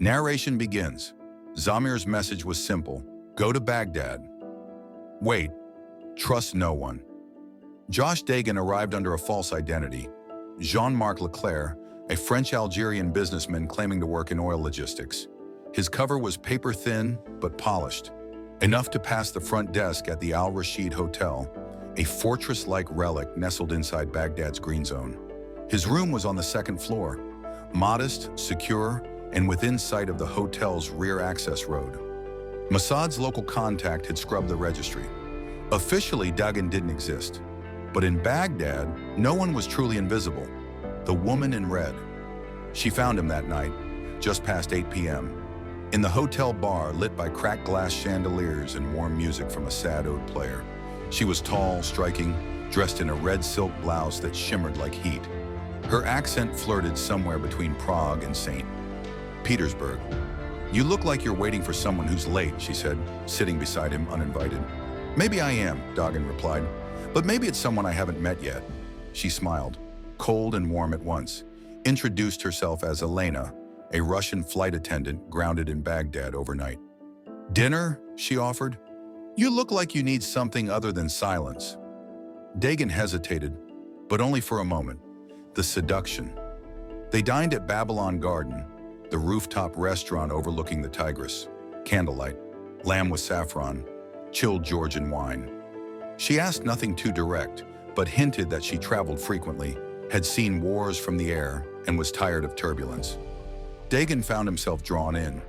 Narration begins. Zamir's message was simple. Go to Baghdad. Wait. Trust no one. Josh Dagan arrived under a false identity. Jean Marc Leclair, a French-Algerian businessman claiming to work in oil logistics. His cover was paper-thin but polished, enough to pass the front desk at the Rasheed Hotel, a fortress-like relic nestled inside Baghdad's green zone. His room was on the second floor, modest, secure, and within sight of the hotel's rear access road. Mossad's local contact had scrubbed the registry. Officially, Dagan didn't exist. But in Baghdad, no one was truly invisible. The woman in red. She found him that night, just past 8 p.m., in the hotel bar lit by cracked glass chandeliers and warm music from a sad oud player. She was tall, striking, dressed in a red silk blouse that shimmered like heat. Her accent flirted somewhere between Prague and St. Petersburg. You look like you're waiting for someone who's late, she said, sitting beside him uninvited. Maybe I am, Dagan replied, but maybe it's someone I haven't met yet. She smiled, cold and warm at once, introduced herself as Elena, a Russian flight attendant grounded in Baghdad overnight. Dinner, she offered. You look like you need something other than silence. Dagan hesitated, but only for a moment. The seduction. They dined at Babylon Garden, the rooftop restaurant overlooking the Tigris. Candlelight, lamb with saffron, chilled Georgian wine. She asked nothing too direct, but hinted that she traveled frequently, had seen wars from the air, and was tired of turbulence. Dagan found himself drawn in,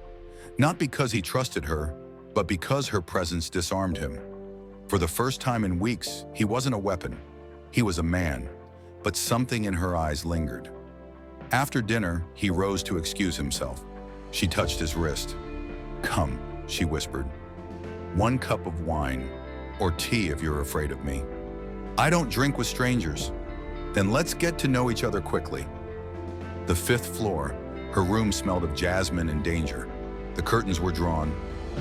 not because he trusted her, but because her presence disarmed him. For the first time in weeks, he wasn't a weapon. He was a man, but something in her eyes lingered. After dinner, he rose to excuse himself. She touched his wrist. Come, she whispered. 1 cup of wine, or tea if you're afraid of me. I don't drink with strangers. Then let's get to know each other quickly. The 5th floor, her room smelled of jasmine and danger. The curtains were drawn,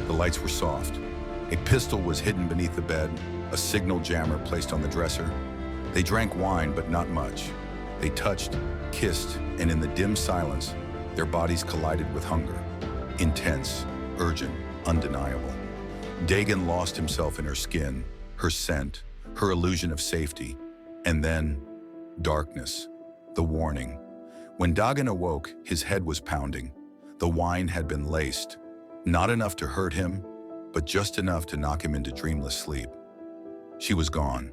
the lights were soft. A pistol was hidden beneath the bed, a signal jammer placed on the dresser. They drank wine, but not much. They touched, kissed, and in the dim silence, their bodies collided with hunger. Intense, urgent, undeniable. Dagan lost himself in her skin, her scent, her illusion of safety. And then, darkness, the warning. When Dagan awoke, his head was pounding. The wine had been laced, not enough to hurt him, but just enough to knock him into dreamless sleep. She was gone.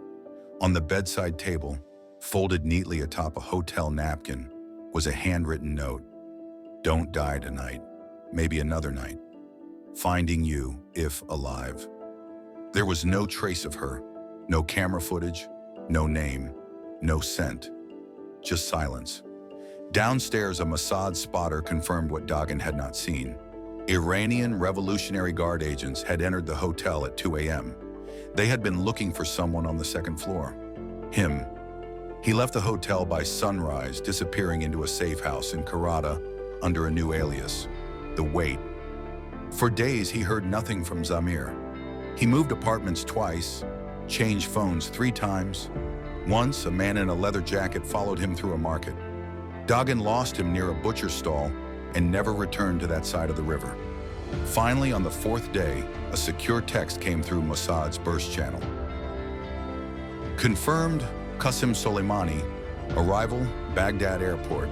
On the bedside table, folded neatly atop a hotel napkin, was a handwritten note. Don't die tonight, maybe another night. Finding you, if alive. There was no trace of her, no camera footage, no name, no scent, just silence. Downstairs, a Mossad spotter confirmed what Dagan had not seen. Iranian Revolutionary Guard agents had entered the hotel at 2 a.m. They had been looking for someone on the 2nd floor. Him. He left the hotel by sunrise, disappearing into a safe house in Karada under a new alias. The Wait. For days, he heard nothing from Zamir. He moved apartments twice, changed phones 3 times. Once, a man in a leather jacket followed him through a market. Dagan lost him near a butcher's stall and never returned to that side of the river. Finally, on the 4th day, a secure text came through Mossad's burst channel. Confirmed, Qassem Soleimani, arrival, Baghdad Airport,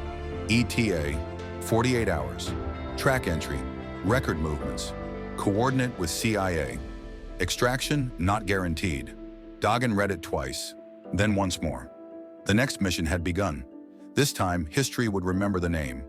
ETA, 48 hours, track entry, record movements, coordinate with CIA, extraction not guaranteed. Dagan read it twice, then once more. The next mission had begun. This time, history would remember the name.